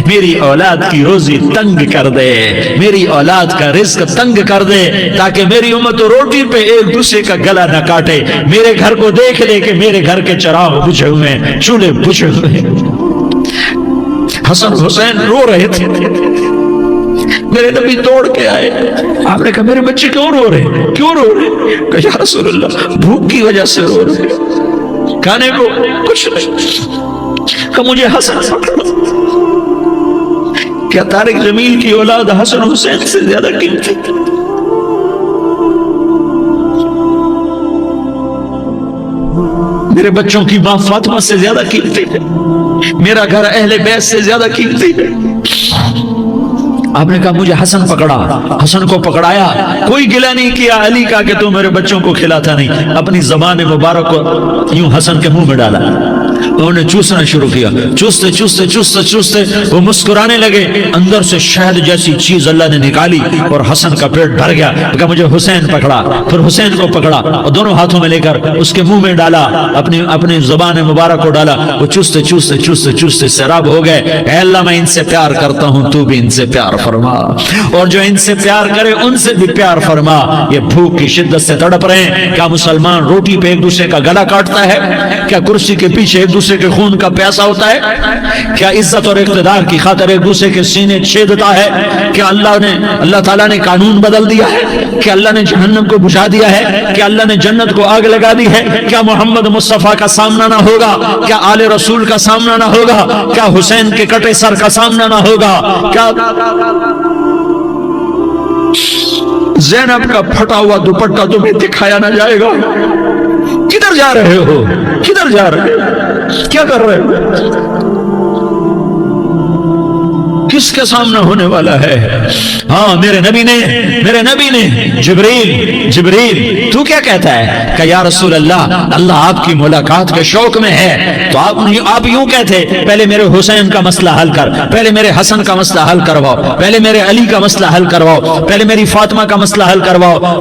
میری اولاد کی روزی تنگ کر دے، میری اولاد کا رزق تنگ کر دے تاکہ میری امت روٹی پہ ایک دوسرے کا گلا نہ کاٹے، میرے گھر کو دیکھ لے کہ میرے گھر کے چراغ بجھے ہوئے ہیں، چولہے بجھے ہوئے ہیں۔ حسن حسین رو رہے تھے، میرے نبی توڑ کے آئے، آپ نے کہا میرے بچے کیوں رو رہے، کیوں رو رہے؟ کہا یا رسول اللہ بھوک کی وجہ سے رو رہے، کھانے کو کچھ نہیں۔ کہ مجھے حسن پکڑا، کیا طارق جمیل کی اولاد حسن حسین سے زیادہ قیمتی؟ میرے بچوں کی ماں فاطمہ سے زیادہ قیمتی ہے، میرا گھر اہل بیت سے زیادہ قیمتی ہے۔ آپ نے کہا مجھے حسن پکڑا، حسن کو پکڑایا، کوئی گلہ نہیں کیا علی کا کہ تو میرے بچوں کو کھلاتا نہیں، اپنی زبان مبارک کو یوں حسن کے منہ میں ڈالا، انہوں نے چوسنا شروع کیا، چوستے چوستے چوستے چوستے وہ مسکرانے لگے، اندر سے شہد جیسی چیز اللہ نے نکالی اور حسن کا پیٹ بھر گیا۔ کہا مجھے حسین پکڑا، پھر حسین کو پکڑا اور دونوں ہاتھوں میں لے کر اس کے منہ میں ڈالا، اپنی زبان مبارک کو ڈالا، وہ چوستے چوستے چوستے چوستے سیراب ہو گئے۔ اے اللہ میں ان سے پیار کرتا ہوں، تو بھی ان سے پیار فرما، اور جو ان سے پیار کرے ان سے بھی پیار فرما۔ یہ بھوک کی شدت سے تڑپ رہے ہیں، کیا مسلمان روٹی پہ ایک دوسرے کا گلا کاٹتا ہے؟ کیا کرسی کے پیچھے ایک دوسرے کے خون کا پیاسا ہوتا ہے؟ کیا عزت اور اقتدار کی خاطر ایک دوسرے کے سینے چھیدتا ہے؟ کیا اللہ تعالیٰ نے قانون بدل دیا ہے؟ کیا اللہ نے جہنم کو بجھا دیا ہے؟ کیا اللہ نے جنت کو آگ لگا دی ہے؟ کیا محمد مصطفیٰ کا سامنا نہ ہوگا؟ کیا آل رسول کا سامنا نہ ہوگا؟ کیا حسین کے کٹے سر کا سامنا نہ ہوگا؟ کیا زینب کا پھٹا ہوا دوپٹہ تمہیں دکھایا نہ جائے گا؟ کدھر جا رہے ہو؟ کدھر جا رہے ہو؟ کیا کر رہے ہو؟ کس کے سامنے ہونے والا ہے؟ ہاں میرے نبی نے جبریل تو کیا کہتا ہے؟ کہ یا رسول اللہ اللہ آپ کی ملاقات کے شوق میں ہے، تو آپ یوں کہتے پہلے میرے حسین کا مسئلہ حل کر، پہلے میرے حسن کا مسئلہ حل کرواؤ، پہلے میرے علی کا مسئلہ حل کرواؤ، پہلے میری فاطمہ کا مسئلہ حل کرواؤ۔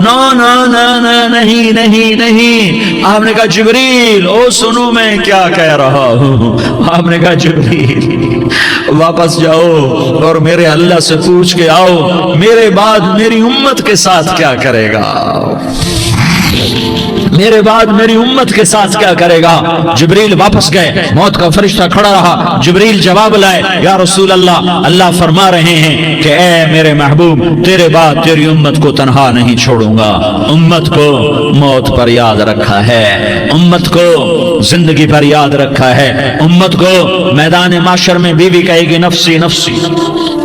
نہیں۔ آپ نے کہا جبریل او سنو میں کیا کہہ رہا ہوں۔ آپ نے کہا جبریل واپس جاؤ اور میرے اللہ سے پوچھ کے آؤ میرے بعد میری امت کے ساتھ کیا کرے گا، میرے بعد میری امت کے ساتھ کیا کرے گا۔ جبریل واپس گئے، موت کا فرشتہ کھڑا رہا، جبریل جواب لائے یا رسول اللہ اللہ فرما رہے ہیں کہ اے میرے محبوب تیرے بعد تیری امت کو تنہا نہیں چھوڑوں گا، امت کو موت پر یاد رکھا ہے، امت کو زندگی پر یاد رکھا ہے، امت کو میدان معاشر میں بیوی کہے گی نفسی نفسی،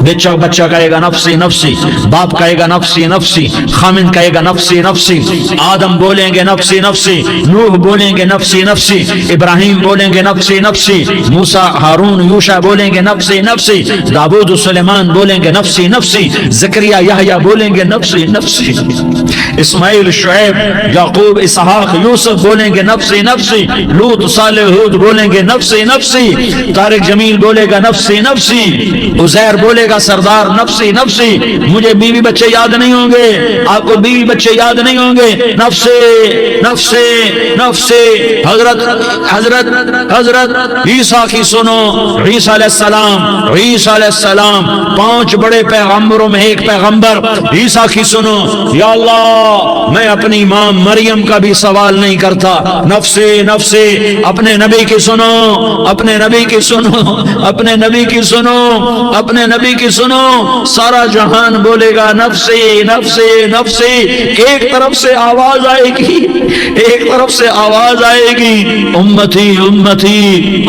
بچہ کہے گا نفسی نفسی، باپ کہے گا نفسی نفسی، خامن کہے گا نفسی نفسی، آدم بولیں گے نفسی نفسی، نوح بولیں گے نفسی نفسی، ابراہیم بولیں گے نفسی نفسی، موسیٰ ہارون یوشع بولیں گے نفسی نفسی، داؤد سلیمان بولیں گے نفسی نفسی، زکریا یحییٰ بولیں گے نفسی نفسی، اسماعیل شعیب یعقوب اسحاق یوسف بولیں گے نفسی نفسی، لوط صالح ہود بولیں گے نفسی نفسی، طارق جمیل بولے گا نفسی نفسی، عزیر بولے گا کہا سردار نفسی نفسی، مجھے بیوی بچے یاد نہیں ہوں گے، آپ کو بیوی بچے یاد نہیں ہوں گے، نفسی نفسی نفسی۔ حضرت عیسیٰ کی سنو، عیسیٰ علیہ السلام، عیسیٰ علیہ السلام 5 بڑے پیغمبروں میں ایک پیغمبر عیسیٰ کی سنو، یا اللہ میں اپنی ماں مریم کا بھی سوال نہیں کرتا، نفسی نفسی۔ اپنے نبی کی سنو، اپنے نبی کی سنو، اپنے نبی کی سنو، اپنے نبی کی سنو، سارا جہان بولے گا نفسی نفسی نفسی۔ ایک طرف سے آواز آئے گی، ایک طرف سے آواز آئے گی امتی امتی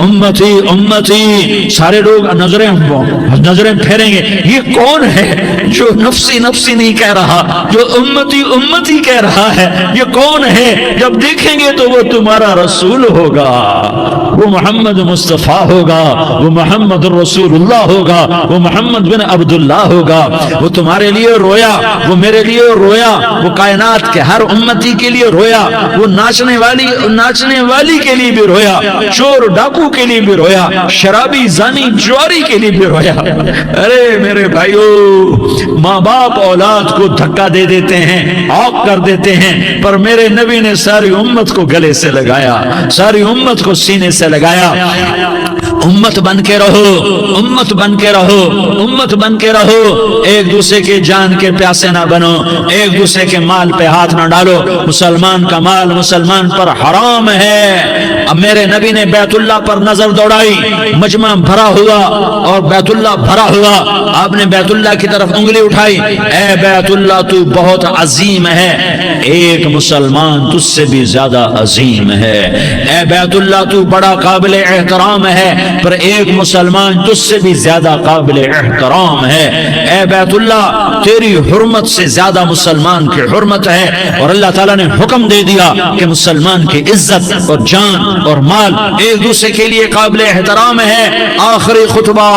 امتی امتی، سارے لوگ نظریں پھیریں گے، یہ کون ہے جو نفسی نفسی نہیں کہہ رہا، جو امتی امتی کہہ رہا ہے، یہ کون ہے؟ جب دیکھیں گے تو وہ تمہارا رسول ہوگا، وہ محمد مصطفیٰ ہوگا، وہ محمد رسول اللہ ہوگا، وہ محمد بن عبداللہ ہوگا، وہ تمہارے لیے رویا، وہ میرے لیے رویا، وہ کائنات کے ہر امتی کے لیے رویا، وہ ناچنے والی کے لیے بھی رویا، چور ڈاکو کے لیے بھی رویا، شرابی زانی جواری کے لیے بھی رویا۔ ارے میرے بھائیو، ماں باپ اولاد کو دھکا دے دیتے ہیں، عاق کر دیتے ہیں، پر میرے نبی نے ساری امت کو گلے سے لگایا، ساری امت کو سینے سے لگایا۔ امت بن کے رہو، امت بن کے رہو، امت بن کے رہو، ایک دوسرے کے جان کے پیاسے نہ بنو، ایک دوسرے کے مال پہ ہاتھ نہ ڈالو، مسلمان کا مال مسلمان پر حرام ہے۔ اب میرے نبی نے بیت اللہ پر نظر دوڑائی، مجمع بھرا ہوا اور بیت اللہ بھرا ہوا، آپ نے بیت اللہ کی طرف انگلی اٹھائی، اے بیت اللہ تو بہت عظیم ہے، ایک مسلمان تجھ سے بھی زیادہ عظیم ہے، اے بیت اللہ تو بڑا قابل احترام ہے، پر ایک مسلمان تجھ سے بھی زیادہ قابل احترام ہے، اے بیت اللہ تیری حرمت سے زیادہ مسلمان کی حرمت ہے۔ اور اللہ تعالیٰ نے حکم دے دیا کہ مسلمان کی عزت اور جان اور مال ایک دوسرے کے لیے قابل احترام ہے۔ آخری خطبہ،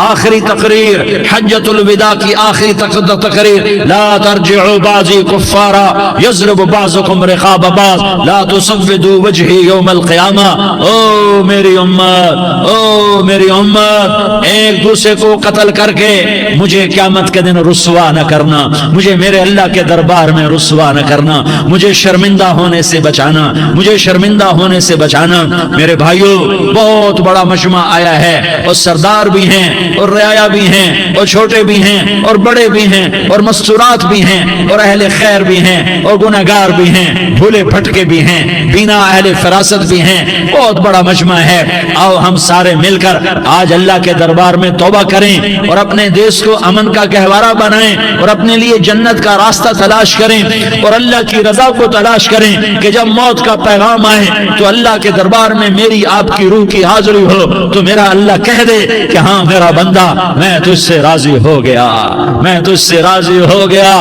آخری تقریر، حجۃ الوداع کی آخری تقریر، لا ترجعوا بعضی کفارا یضرب بعضکم رقاب بعض لا تسودوا وجہی یوم القیامہ۔ او میری امت، او میری امت، ایک دوسرے کو قتل کر کے مجھے قیامت کے دن رسوا نہ کرنا، مجھے میرے اللہ کے دربار میں رسوا نہ کرنا، مجھے شرمندہ ہونے سے بچانا، مجھے شرمندہ ہونے سے بچانا۔ میرے بھائیوں، بہت بڑا مجمع آیا ہے، اور سردار بھی ہیں اور رعایا بھی ہیں اور چھوٹے بھی ہیں اور بڑے بھی ہیں اور مستورات بھی ہیں اور اہل خیر بھی ہیں اور گنہگار بھی ہیں، بھولے بھٹکے بھی ہیں، بینا اہل فراست بھی ہیں، بہت بڑا مجمع ہے۔ آؤ ہم سارے مل کر آج اللہ کے دربار میں توبہ کریں اور اپنے دیش کو امن کا گہوارہ بنائیں اور اپنے لیے جنت کا راستہ تلاش کریں اور اللہ کی رضا کو تلاش کریں کہ جب موت کا پیغام آئے تو اللہ کے دربار میں میری آپ کی روح کی حاضری ہو تو میرا اللہ کہہ دے کہ ہاں میرا بندہ، میں تجھ سے راضی ہو گیا، میں تجھ سے راضی ہو گیا۔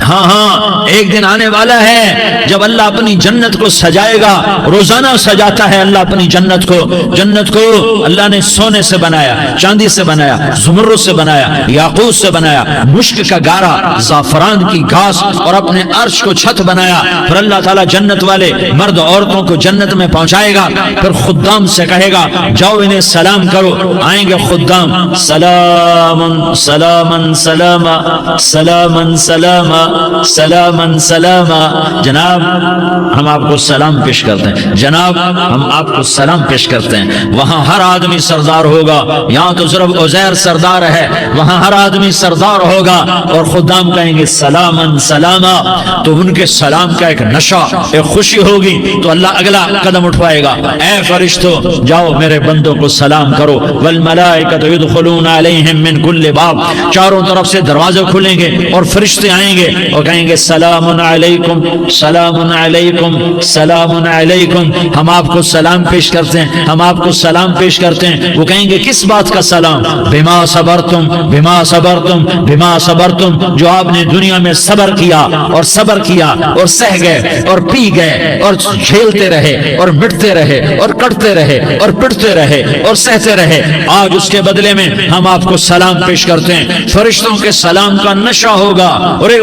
ہاں ہاں، ایک دن آنے والا ہے جب اللہ اپنی جنت کو سجائے گا، روزانہ سجاتا ہے اللہ اپنی جنت کو۔ جنت کو اللہ نے سونے سے بنایا، چاندی سے بنایا، زمرد سے بنایا، یاقوت سے بنایا، مشک کا گارا، زعفران کی گھاس اور اپنے عرش کو چھت بنایا۔ پھر اللہ تعالیٰ جنت والے مرد عورتوں کو جنت میں پہنچائے گا، پھر خدام سے کہے گا جاؤ انہیں سلام کرو۔ آئیں گے خدام، سلام سلام سلام سلام سلام سلام سلام۔ جناب ہم آپ کو سلام پیش کرتے ہیں، جناب ہم آپ کو سلام پیش کرتے ہیں۔ وہاں ہر آدمی سردار ہوگا، یہاں تو صرف عزیر سردار ہے، وہاں ہر آدمی سردار ہوگا اور خدام کہیں گے سلام سلاما، تو ان کے سلام کا ایک نشہ، ایک خوشی ہوگی، تو اللہ اگلا قدم اٹھوائے گا، اے فرشتوں جاؤ میرے بندوں کو سلام کرو۔ والملائکۃ یدخلون علیہم من کل باب، چاروں طرف سے دروازے کھلیں گے اور فرشتے آئیں گے اور کہیں گے سلام علیکم سلام علیکم سلام علیکم، ہم آپ کو سلام پیش کرتے ہیں، ہم آپ کو سلام پیش کرتے ہیں۔ وہ کہیں گے کس بات کا سلام؟ بما صبرتم بما صبرتم بما صبرتم، جو آپ نے دنیا میں صبر کیا اور صبر کیا اور سہ گئے اور پی گئے اور جھیلتے رہے اور مٹتے رہے اور کٹتے رہے اور پٹتے رہے اور سہتے رہے، آج اس کے بدلے میں ہم آپ کو سلام پیش کرتے ہیں۔ فرشتوں کے سلام کا نشہ ہوگا اور ایک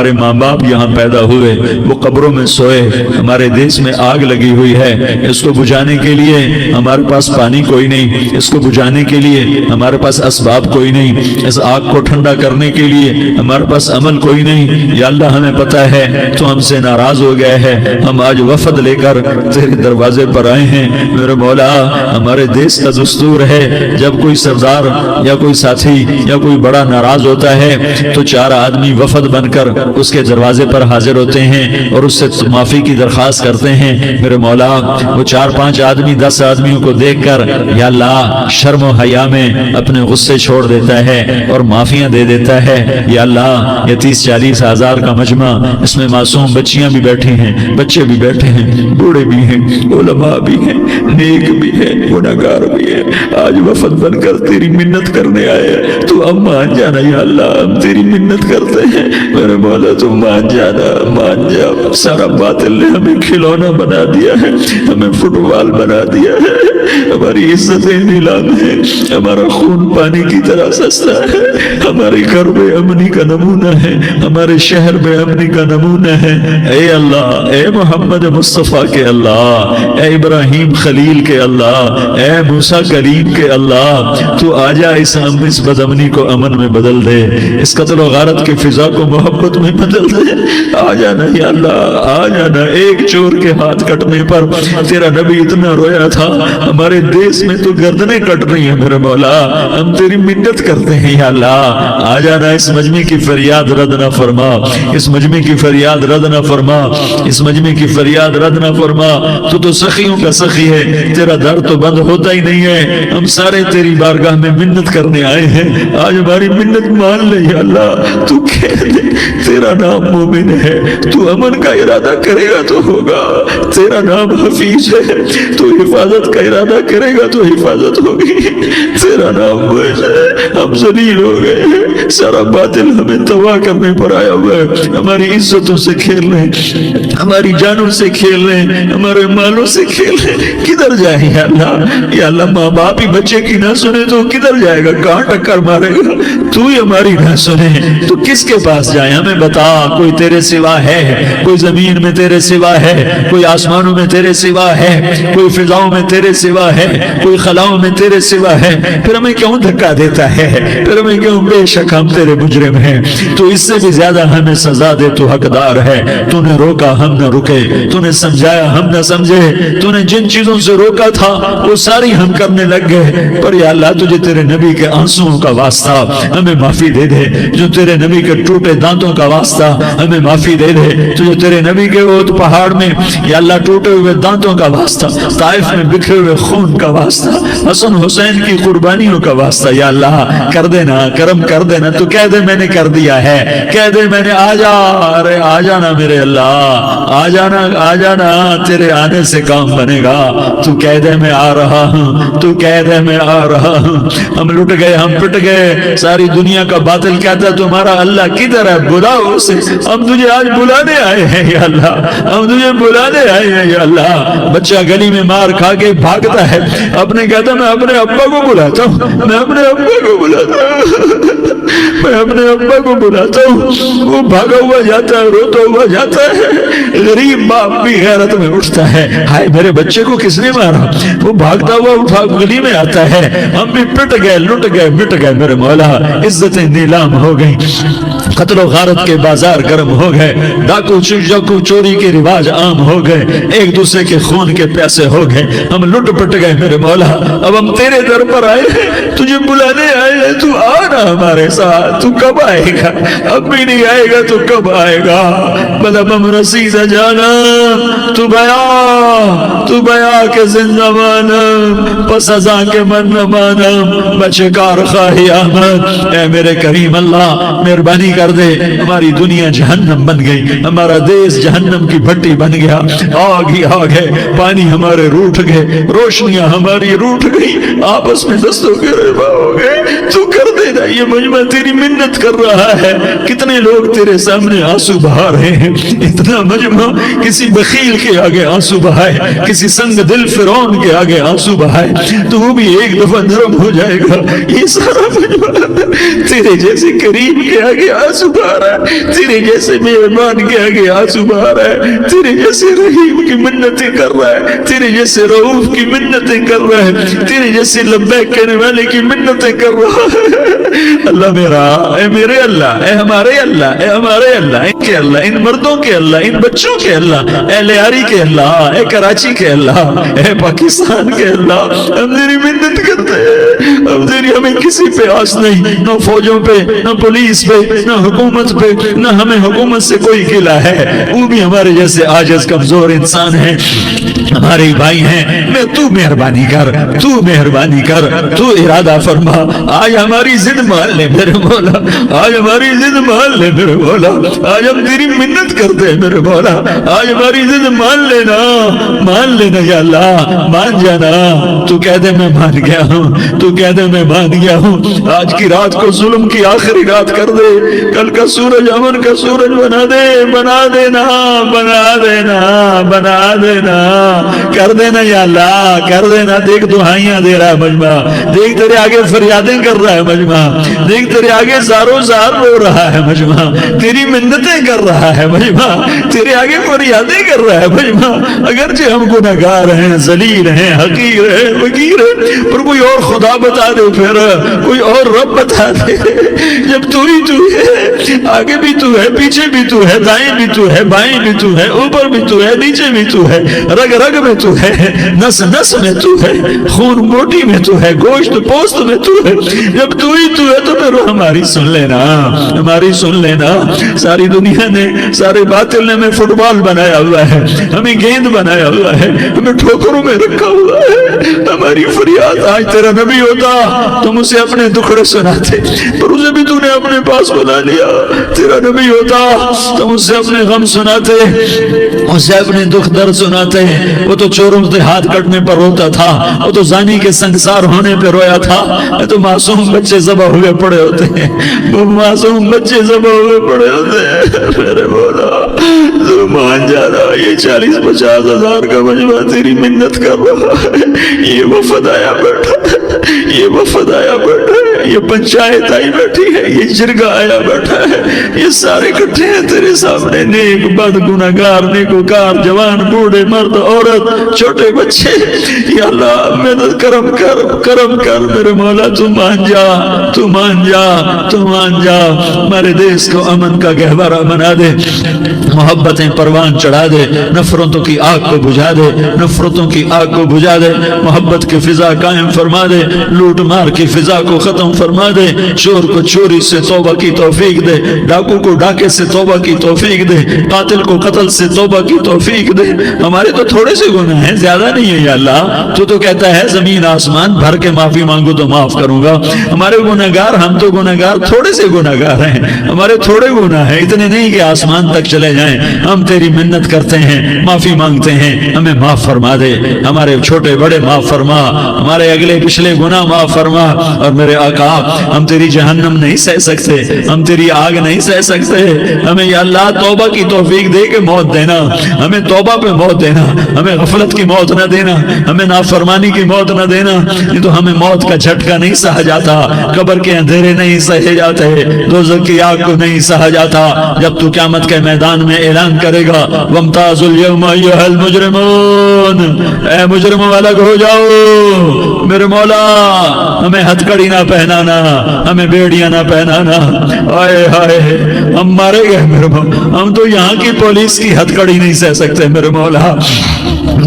ہمارے ماں باپ یہاں پیدا ہوئے وہ قبروں میں سوئے، ہمارے دیس میں آگ لگی ہوئی ہے، اس کو بجھانے کے لیے ہمارے پاس پانی کوئی نہیں، اس کو بجھانے کے لیے ہمارے پاس اسباب کوئی نہیں، اس آگ کو ٹھنڈا کرنے کے لیے ہمارے پاس عمل کوئی نہیں۔ یا اللہ ہمیں پتہ ہے تو ہم سے ناراض ہو گئے ہے، ہم آج وفد لے کر تیرے دروازے پر آئے ہیں میرے مولا۔ ہمارے دیس کا دستور ہے جب کوئی سردار یا کوئی ساتھی یا کوئی بڑا ناراض ہوتا ہے تو 4 آدمی وفد بن کر اس کے دروازے پر حاضر ہوتے ہیں اور اس سے معافی کی درخواست کرتے ہیں میرے مولا۔ وہ 4-5 آدمی 10 آدمیوں کو دیکھ کر یا اللہ شرم و حیا میں اپنے غصے چھوڑ دیتا ہے اور معافیاں دے دیتا ہے۔ یا اللہ یہ 30-40 ہزار کا مجمع، اس میں معصوم بچیاں بھی بیٹھی ہیں، بچے بھی بیٹھے ہیں، بوڑھے بھی ہیں، علماء بھی ہیں، نیک بھی ہیں، گنہگار بھی ہیں، آج وفد بن کر تیری منت کرنے آئے ہیں، تو اب مان جانا یا اللہ، ہم تیری منت کرتے ہیں میرے مولا، تو مان جانا، مان جا۔ سارا باطل نے ہمیں کھلونا بنا دیا ہے، ہمیں فٹ بال بنا دیا ہے، ہماری عزتیں نیلام ہے، ہمارا خون پانی کی طرح سستا ہے، ہمارے گھر بے امنی کا نمونہ ہے، ہمارے شہر بے امنی کا نمونہ ہے۔ اے اللہ، اے محمد مصطفیٰ کے اللہ، اے ابراہیم خلیل کے اللہ، اے موسیٰ کلیم کے اللہ، تو آجا اس بد امنی کو امن میں بدل دے، اس قتل و غارت کی فضا کو محبت میں بدل دے۔ آ جانا یا اللہ، آ جانا۔ ایک چور کے ہاتھ کٹنے پر تیرا نبی اتنا رویا تھا، ہمارے دیس میں تو گردنیں کٹ رہی ہیں میرے مولا، ہم تیری منت کرتے ہیں یا اللہ، آ جانا۔ اس مجمع کی فریاد رد نہ فرما، اس مجمع کی فریاد رد نہ فرما، اس مجمع کی فریاد رد نہ فرما۔ تو سخیوں کا سخی ہے، تیرا در تو بند ہوتا ہی نہیں ہے، ہم سارے تیری بارگاہ میں منت کرنے آئے ہیں، آج ہماری منت مان لے یا اللہ۔ تو کہہ دے تیرا نام مومن ہے، تو امن کا ارادہ کرے گا تو ہوگا، تیرا نام حفیظ ہے، تو حفاظت کا ارادہ کرے گا تو حفاظت ہوگی، تیرا نام مومن ہے۔ ہم ذلیل ہو گئے ہیں، سارا باطل ہمیں تباہ کرنے پر آیا ہوا ہے، ہماری عزتوں سے کھیل رہے ہیں، ہماری جانوں سے کھیل رہے ہیں، ہمارے مالوں سے کھیل رہے ہیں۔ کدھر جائے یا اللہ؟ یا اللہ ماں باپ ہی بچے کی نہ سنے تو کدھر جائے گا؟ کہاں ٹکر مارے گا؟ تو ہی ہماری نہ سنے تو کس کے پاس جائے؟ ہمیں بتا، کوئی تیرے سوا ہے؟ کوئی زمین میں تیرے سوا ہے؟ کوئی آسمانوں میں تیرے سوا ہے؟ کوئی فضاؤں میں تیرے سوا ہے؟ کوئی خلاؤں میں تیرے سوا ہے؟ پھر ہمیں کیوں دھکا دیتا ہے؟ پھر ہمیں کیوں؟ بے شک ہم تیرے مجرم ہیں، تو اس سے بھی زیادہ ہمیں سزا دے، تو حقدار ہے۔ تو نے روکا ہم نہ رکے، تو نے سمجھایا ہم نہ سمجھے، تو نے جن چیزوں سے روکا تھا وہ ساری ہم کرنے لگ گئے، پر یا اللہ تجھے تیرے نبی کے آنسوؤں کا واسطہ ہمیں معافی دے دے، جو تیرے نبی کے ٹوٹے دانتوں کا واسطہ ہمیں معافی دے دے، تجھے تیرے نبی کے اود پہاڑ میں یا اللہ ٹوٹے ہوئے دانتوں کا واسطہ، طائف میں بکھرے ہوئے خون کا واسطہ، حسن حسین کی قربانیوں کا واسطہ یا اللہ کر دینا، کرم کر دینا۔ تو کہہ دے میں نے کر دیا ہے، کہہ دے میں نے، آ جا، ارے آ جانا میرے اللہ، آ جانا، آ جانا، تیرے آنے سے کام بنے گا۔ تو کہہ دے میں آ رہا ہوں، تو کہہ دے میں آ رہا ہوں۔ ہم لٹ گئے، ہم پٹ گئے، ساری دنیا کا باطل کہتا ہے تمہارا اللہ کدھر ہے، بلاؤ اسے، ہم تجھے آج بلانے آئے ہیں یا اللہ، ہم تجھے بلانے آئے ہیں یا اللہ۔ بچہ گلی میں مار کھا کے بھاگتا ہے، اپنے کہتا میں اپنے ابا کو بلاتا ہوں، میں اپنے ابا کو بلاتا ہوں، میں اپنے ابا کو بلاتا ہوں، وہ بھاگا ہوا جاتا ہے، روتا ہوا جاتا ہے۔ غریب باپ بھی غیرت میں اٹھتا ہے، ہائے میرے بچے کو کس نے مارا، وہ بھاگتا ہوا اٹھا گلی میں آتا ہے، ہم بھی پٹ گئے، لٹ گئے، مٹ گئے میرے مولا، عزتیں نیلام ہو گئی، قتل و غارت کے بازار گرم ہو گئے، ڈاکو چوری کے رواج عام ہو گئے، ایک دوسرے کے خون کے پیاسے ہو گئے، ہم لٹ پٹ گئے میرے مولا۔ اب ہم تیرے در پر آئے ہیں، تجھے بلانے آئے ہیں، تو آنا ہمارے ساتھ۔ تو کب آئے گا؟ اب بھی نہیں آئے گا تو کب آئے گا؟ بلبم رسید جانا تو بیا کے زندوانم، پس ازاں کے من نمانم، بچکار خواہی آمد۔ اے میرے کریم اللہ مہربانی کر دے، ہماری دنیا جہنم بن گئی، ہمارا دیس جہنم کی بھٹی بن گیا، آگ ہی آگ ہے، پانی ہمارے روٹھ گئے، روشنیاں ہماری روٹھ گئی، آپس میں دستوں کے ربا ہو گئے۔ تو کر دے نا، یہ مجمع تیری منت کر رہا ہے، کتنے لوگ تیرے سامنے آنسو بہا رہے ہیں، اتنا مجمع کسی بخیل کے آگے آنسو بہائے، کسی سنگ دل فرعون کے آگے آنسو بہائے تو وہ بھی ایک دفعہ نرم ہو جائے گا۔ یہ سارا مجمع تیرے جیسے کریم کے آگے آنسو بہا رہا ہے، تیرے جیسے مہربان کے آگے آنسو بہا رہا ہے، تیرے جیسے رحیم کی منتیں کر رہا ہے، تیرے جیسے رؤوف کی منتیں کر رہا ہے، تیرے جیسے لبیک کہنے والے کی منتیں کر رہا ہے۔ اللہ میرا، اے میرے اللہ، اے ہمارے اللہ، اے ہمارے اللہ، ان کے اللہ، ان مردوں کے اللہ، ان بچوں کے اللہ، اے لیاری کے اللہ، اے کراچی کے اللہ، اے پاکستان کے اللہ، ہم تیری منت کرتے ہیں، ہم تیری، ہمیں کسی پہ آس نہیں، نہ فوجوں پہ، نہ پولیس پہ، نہ حکومت پہ، نہ ہمیں حکومت سے کوئی گلہ ہے، وہ بھی ہمارے جیسے عاجز کمزور انسان ہیں، ہمارے بھائی ہیں، میں تو مہربانی کر، تو مہربانی کر، تو ارادہ فرما، آج ہماری ضد مان لے میرے مولا، آج ہماری ضد مان لے میرے مولا، آج ہم تیری منت کرتے ہیں میرے مولا، آج ہماری ضد مان لینا یا اللہ، مان جانا، تو کہہ دے میں مان گیا ہوں، تو کہہ دے میں مان گیا ہوں، آج کی رات کو ظلم کی آخری رات کر دے، کل کا سورج امن کا سورج بنا دے، بنا دینا، بنا دینا، بنا دینا، کر دینا یا اللہ، کر دینا۔ دیکھ دعائیاں دے رہا ہے مجمع، دیکھ تیرے آگے فریادیں کر رہا ہے مجمع، دیکھ تیرے آگے زاروں زار رو رہا ہے مجمع، تیری منتیں کر رہا ہے مجمع، تیرے آگے فریادیں کر رہا ہے مجمع، اگرچہ ہم گناہگار ہیں، ذلیل ہیں، حقیر ہیں، فقیر ہیں، پر کوئی اور خدا بتا دے، پھر کوئی اور رب بتا دے، جب تو ہی تو ہے، آگے بھی تو ہے، پیچھے بھی تو ہے، دائیں بھی تو ہے، بائیں بھی تو ہے، اوپر بھی تو ہے، نیچے بھی تو ہے، رگ رگ میں تو ہے، نس نس میں تو ہے، خون بوٹی میں تو ہے، گوشت پوست میں تو ہے، جب تو ہی تو ہے تو پھر ہماری سن لینا، ہماری سن لینا۔ ساری دنیا نے، سارے باطل نے ہمیں فٹ بال بنایا ہوا ہے، ہمیں گیند بنایا ہوا ہے، ہمیں ٹھوکروں میں رکھا ہوا ہے، ہماری فریاد، آج تیرا نبی ہوتا تم اسے اپنے دکھڑے سناتے، پر اسے بھی تو نے اپنے پاس بنا لیا، تیرا نبی ہوتا تم اسے اپنے غم سناتے، اسے اپنے دکھ درد سناتے، وہ تو چوروں سے ہاتھ کٹنے پر روتا تھا، وہ تو زانی کے سنگسار ہونے پہ رویا تھا، یہ تو معصوم بچے ذبح ہوئے پڑے ہوتے ہیں، وہ معصوم بچے ذبح ہوئے پڑے ہوتے ہیں، میرے مولا تو مان جا رہا، یہ 40-50 ہزار کا مجمع تیری منت کر رہا ہے، یہ وفد آیا بیٹھا ہے، یہ وفد آیا بیٹھا ہے، یہ پنچایت آئی بیٹھی ہے، یہ جرگہ آیا بیٹھا ہے، یہ سارے اکٹھے ہیں تیرے سامنے، نیک بد گناہگار نیکوکار، جوان بوڑھے مرد عورت چھوٹے بچے، یا اللہ مدد کرم کر میرے مولا، تو مان جا، تو مان جا، تو مان جا، ہمارے دیس کو امن کا گہوارہ بنا دے، محبتیں پروان چڑھا دے، نفرتوں کی آگ کو بجھا دے، نفرتوں کی آگ کو بجھا دے، محبت کی فضا قائم فرما دے، لوٹ مار کی فضا کو ختم فرما دے، چور کو چوری سے توبہ کی توفیق دے، ڈاکو کو ڈاکے سے توبہ کی توفیق دے، قاتل کو قتل سے توبہ کی توفیق دے۔ ہمارے تو تھوڑے سے گناہ ہیں، زیادہ نہیں ہے یا اللہ، تو کہتا ہے زمین آسمان بھر کے معافی مانگو تو معاف کروں گا۔ ہمارے گناہگار، ہم تو گناہگار تھوڑے سے گناہگار ہیں، ہمارے تھوڑے گناہ ہیں، اتنے نہیں کہ آسمان تک چلے جائیں، ہم تیری منت کرتے ہیں، معافی مانگتے ہیں، ہمیں معاف فرما دے، ہمارے چھوٹے بڑے معاف فرما، ہمارے اگلے پچھلے گناہ معاف فرما، اور میرے آقا ہم تیری جہنم نہیں سہ سکتے، ہم تیری آگ نہیں سہ سکتے، ہمیں یا اللہ توبہ کی توفیق دے کے موت دینا، ہمیں توبہ پہ موت دینا، ہمیں غفلت کی موت نہ دینا، ہمیں نافرمانی کی موت نہ دینا، نہیں تو ہمیں موت کا جھٹکا نہیں سہا جاتا، قبر کے اندھیرے نہیں سہے جاتے، دوزخ کی آگ کو نہیں سہا جاتا، جب تو قیامت کے میدان میں اعلان کرے گا وَامْتَازُوا الْيَوْمَ أَيُّهَا الْمُجْرِمُونَ، اے مجرموں الگ ہو جاؤ، میرے مولا ہمیں ہتھکڑی نہ پہنانا، ہمیں بیڑیاں نہ پہنانا، آئے ہائے ہم مارے گئے میرے مولا، ہم تو یہاں کی پولیس کی ہتھکڑی نہیں سہ سکتے میرے مولا،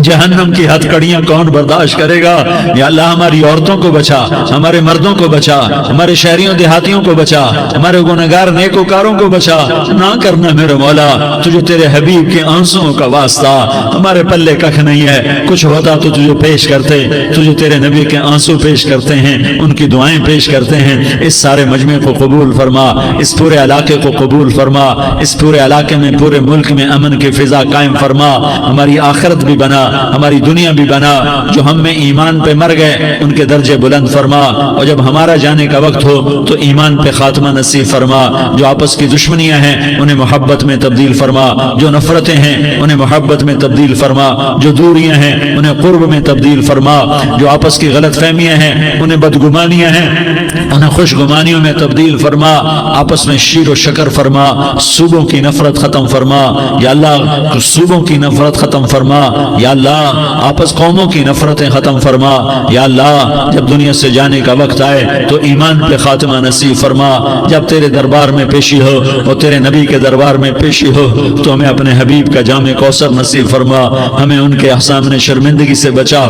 جہنم کی ہتھکڑیاں کون برداشت کرے گا؟ یا اللہ ہماری عورتوں کو بچا، ہمارے مردوں کو بچا، ہمارے شہریوں دیہاتیوں کو بچا، ہمارے گنہگار نیکوکاروں کو بچا، نہ کرنا میرے مولا، تجھے تیرے حبیب کے آنسوں کا واسطہ، ہمارے پلے ککھ نہیں ہے، کچھ ہوتا تو تجھے پیش کرتے، تجھے تیرے نبی کے آنسو پیش کرتے ہیں، ان کی دعائیں پیش کرتے ہیں، اس سارے مجمع کو قبول فرما، اس پورے علاقے کو قبول فرما، اس پورے علاقے میں پورے ملک میں امن کی فضا قائم فرما، ہماری آخرت بھی بنا بنا, ہماری دنیا بھی بنا. جو ہم میں ایمان پہ مر گئے ان کے درجے بلند فرما, اور جب ہمارا جانے کا وقت ہو تو ایمان پہ خاتمہ نصیب فرما. جو آپس کی دشمنیاں ہیں انہیں محبت میں تبدیل فرما, جو نفرتیں ہیں انہیں محبت میں تبدیل فرما, جو دوریاں ہیں انہیں قرب میں تبدیل فرما, جو آپس کی غلط فہمیاں ہیں انہیں بدگمانیاں ہیں انہیں خوش گمانیوں میں تبدیل فرما. آپس میں شیر و شکر فرما, صوبوں کی نفرت ختم فرما یا اللہ, صوبوں کی نفرت ختم فرما یا اللہ, آپس قوموں کی نفرتیں ختم فرما یا اللہ. جب دنیا سے جانے کا وقت آئے تو ایمان پہ خاتمہ نصیب فرما. جب تیرے دربار میں پیشی ہو اور تیرے نبی کے دربار میں پیشی ہو تو ہمیں اپنے حبیب کا جام کوثر نصیب فرما, ہمیں ان کے سامنے شرمندگی سے بچا.